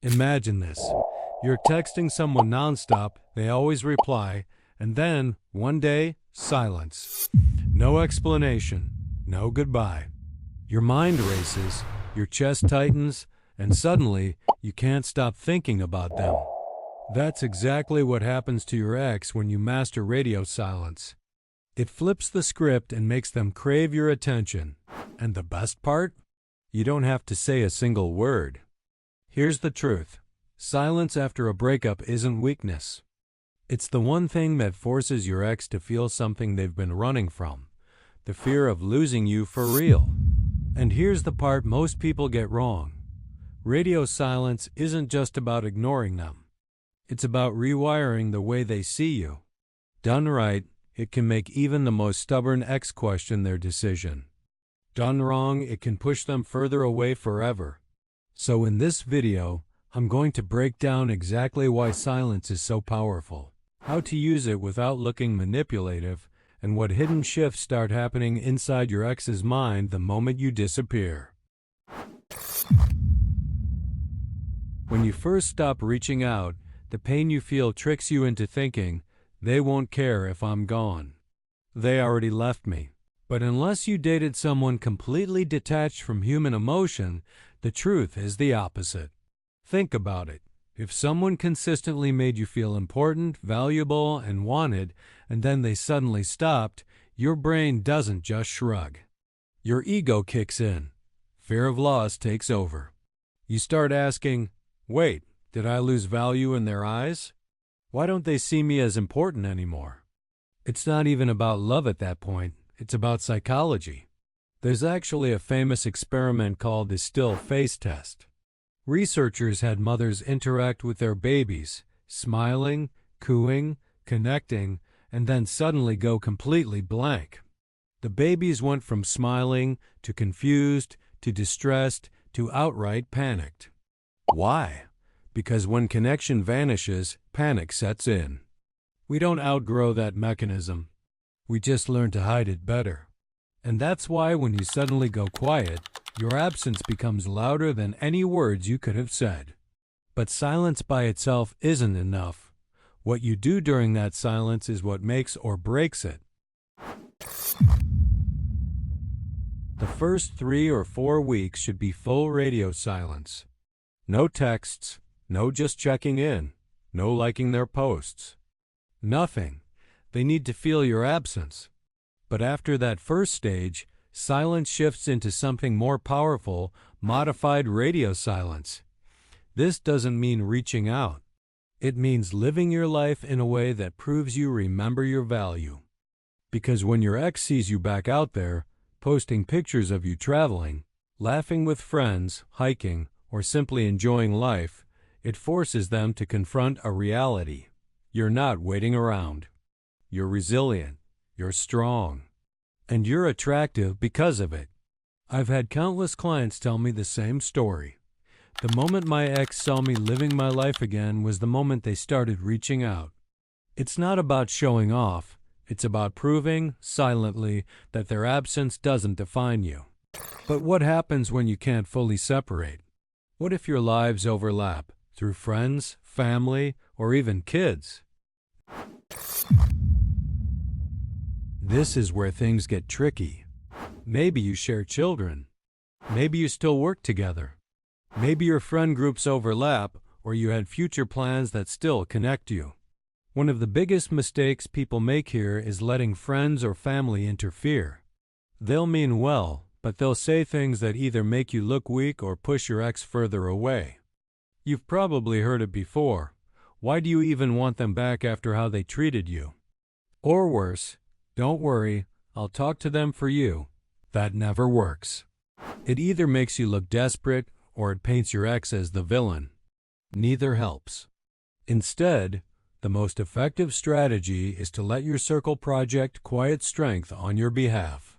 Imagine this. You're texting someone nonstop, they always reply, and then, one day, silence. No explanation, no goodbye. Your mind races, your chest tightens, and suddenly, you can't stop thinking about them. That's exactly what happens to your ex when you master radio silence. It flips the script and makes them crave your attention. And the best part? You don't have to say a single word. Here's the truth. Silence after a breakup isn't weakness. It's the one thing that forces your ex to feel something they've been running from, the fear of losing you for real. And here's the part most people get wrong. Radio silence isn't just about ignoring them. It's about rewiring the way they see you. Done right, it can make even the most stubborn ex question their decision. Done wrong, it can push them further away forever. So in this video, I'm going to break down exactly why silence is so powerful, how to use it without looking manipulative, and what hidden shifts start happening inside your ex's mind the moment you disappear. When you first stop reaching out, the pain you feel tricks you into thinking, they won't care if I'm gone. They already left me. But unless you dated someone completely detached from human emotion, the truth is the opposite. Think about it. If someone consistently made you feel important, valuable, and wanted, and then they suddenly stopped, your brain doesn't just shrug. Your ego kicks in. Fear of loss takes over. You start asking, wait, did I lose value in their eyes? Why don't they see me as important anymore? It's not even about love at that point. It's about psychology. There's actually a famous experiment called the still face test. Researchers had mothers interact with their babies, smiling, cooing, connecting, and then suddenly go completely blank. The babies went from smiling to confused to distressed to outright panicked. Why? Because when connection vanishes, panic sets in. We don't outgrow that mechanism. We just learn to hide it better. And that's why when you suddenly go quiet, your absence becomes louder than any words you could have said. But silence by itself isn't enough. What you do during that silence is what makes or breaks it. The first 3 or 4 weeks should be full radio silence. No texts, no just checking in, no liking their posts. Nothing. They need to feel your absence. But after that first stage, silence shifts into something more powerful, modified radio silence. This doesn't mean reaching out. It means living your life in a way that proves you remember your value. Because when your ex sees you back out there, posting pictures of you traveling, laughing with friends, hiking, or simply enjoying life, it forces them to confront a reality. You're not waiting around. You're resilient, you're strong, and you're attractive because of it. I've had countless clients tell me the same story. The moment my ex saw me living my life again was the moment they started reaching out. It's not about showing off, it's about proving, silently, that their absence doesn't define you. But what happens when you can't fully separate? What if your lives overlap, through friends, family, or even kids? This is where things get tricky. Maybe you share children. Maybe you still work together. Maybe your friend groups overlap, or you had future plans that still connect you. One of the biggest mistakes people make here is letting friends or family interfere. They'll mean well, but they'll say things that either make you look weak or push your ex further away. You've probably heard it before. Why do you even want them back after how they treated you? Or worse, don't worry, I'll talk to them for you. That never works. It either makes you look desperate or it paints your ex as the villain. Neither helps. Instead, the most effective strategy is to let your circle project quiet strength on your behalf.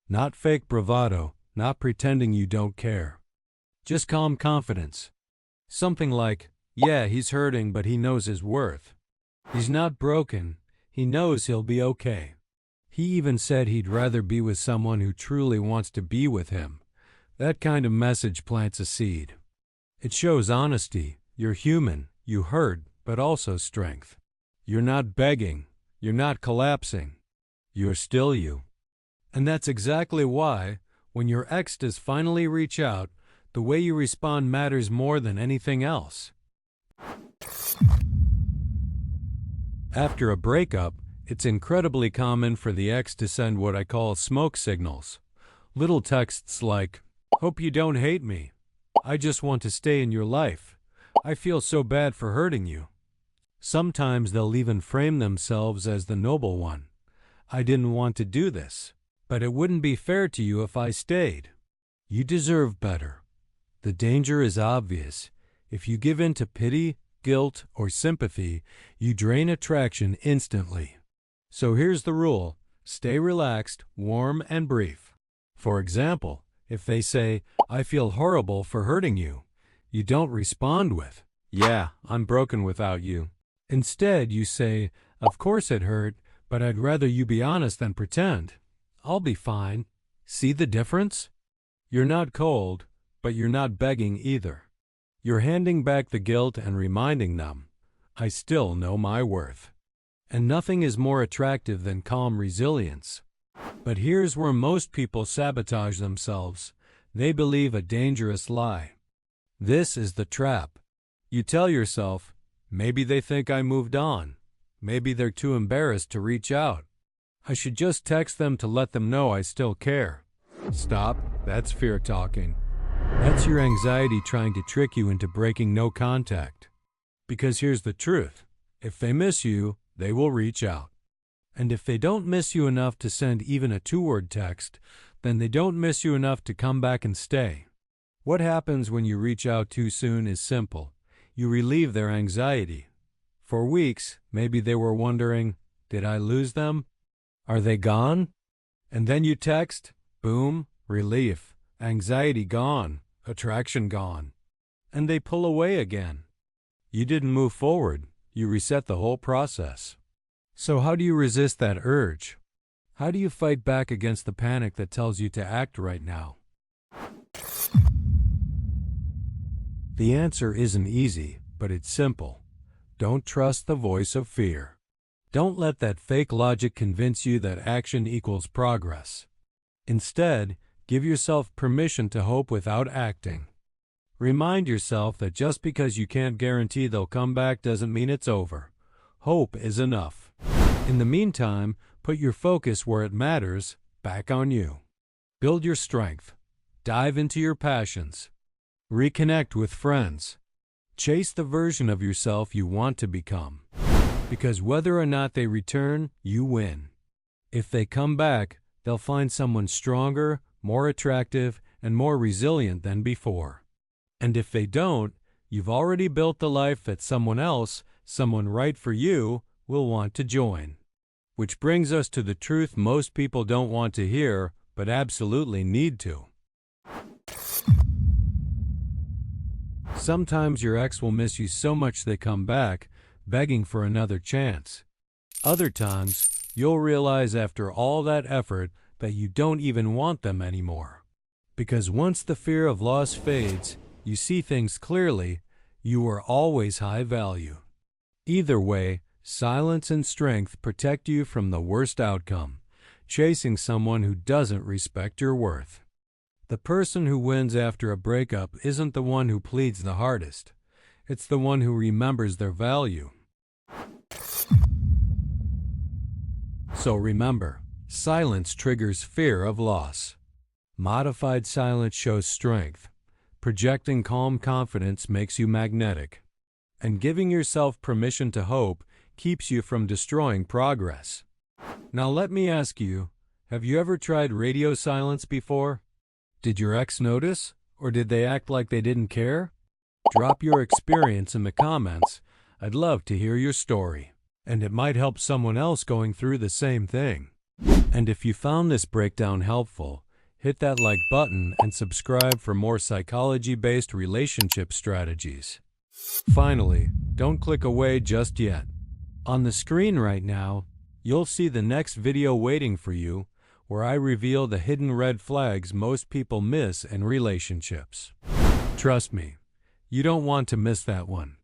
Not fake bravado, not pretending you don't care. Just calm confidence. Something like, yeah, he's hurting, but he knows his worth. He's not broken. He knows he'll be okay. He even said he'd rather be with someone who truly wants to be with him. That kind of message plants a seed. It shows honesty. You're human, you hurt, but also strength. You're not begging, you're not collapsing. You're still you. And that's exactly why, when your ex does finally reach out, the way you respond matters more than anything else. After a breakup, it's incredibly common for the ex to send what I call smoke signals. Little texts like, "Hope you don't hate me. I just want to stay in your life. I feel so bad for hurting you." Sometimes they'll even frame themselves as the noble one. "I didn't want to do this, but it wouldn't be fair to you if I stayed. You deserve better." The danger is obvious. If you give in to pity, guilt, or sympathy, you drain attraction instantly. So here's the rule. Stay relaxed, warm, and brief. For example, if they say, "I feel horrible for hurting you," you don't respond with, "Yeah, I'm broken without you." Instead, you say, "Of course it hurt, but I'd rather you be honest than pretend. I'll be fine." See the difference? You're not cold, but you're not begging either. You're handing back the guilt and reminding them, "I still know my worth." And nothing is more attractive than calm resilience. But here's where most people sabotage themselves. They believe a dangerous lie. This is the trap. You tell yourself, "Maybe they think I moved on. Maybe they're too embarrassed to reach out. I should just text them to let them know I still care." Stop. That's fear talking. That's your anxiety trying to trick you into breaking no contact. Because here's the truth. If they miss you, they will reach out. And if they don't miss you enough to send even a 2-word text, then they don't miss you enough to come back and stay. What happens when you reach out too soon is simple. You relieve their anxiety. For weeks, maybe they were wondering, "Did I lose them? Are they gone?" And then you text, boom, relief, anxiety gone, attraction gone. And they pull away again. You didn't move forward. You reset the whole process. So how do you resist that urge? How do you fight back against the panic that tells you to act right now? The answer isn't easy, but it's simple. Don't trust the voice of fear. Don't let that fake logic convince you that action equals progress. Instead, give yourself permission to hope without acting. Remind yourself that just because you can't guarantee they'll come back doesn't mean it's over. Hope is enough. In the meantime, put your focus where it matters, back on you. Build your strength. Dive into your passions. Reconnect with friends. Chase the version of yourself you want to become. Because whether or not they return, you win. If they come back, they'll find someone stronger, more attractive, and more resilient than before. And if they don't, you've already built the life that someone else, someone right for you, will want to join. Which brings us to the truth most people don't want to hear, but absolutely need to. Sometimes your ex will miss you so much they come back, begging for another chance. Other times, you'll realize after all that effort that you don't even want them anymore. Because once the fear of loss fades, you see things clearly, you are always high value. Either way, silence and strength protect you from the worst outcome, chasing someone who doesn't respect your worth. The person who wins after a breakup isn't the one who pleads the hardest. It's the one who remembers their value. So remember, silence triggers fear of loss. Modified silence shows strength. Projecting calm confidence makes you magnetic. And giving yourself permission to hope keeps you from destroying progress. Now let me ask you, have you ever tried radio silence before? Did your ex notice, or did they act like they didn't care? Drop your experience in the comments. I'd love to hear your story, and it might help someone else going through the same thing. And if you found this breakdown helpful, hit that like button and subscribe for more psychology-based relationship strategies. Finally, don't click away just yet. On the screen right now, you'll see the next video waiting for you, where I reveal the hidden red flags most people miss in relationships. Trust me, You don't want to miss that one.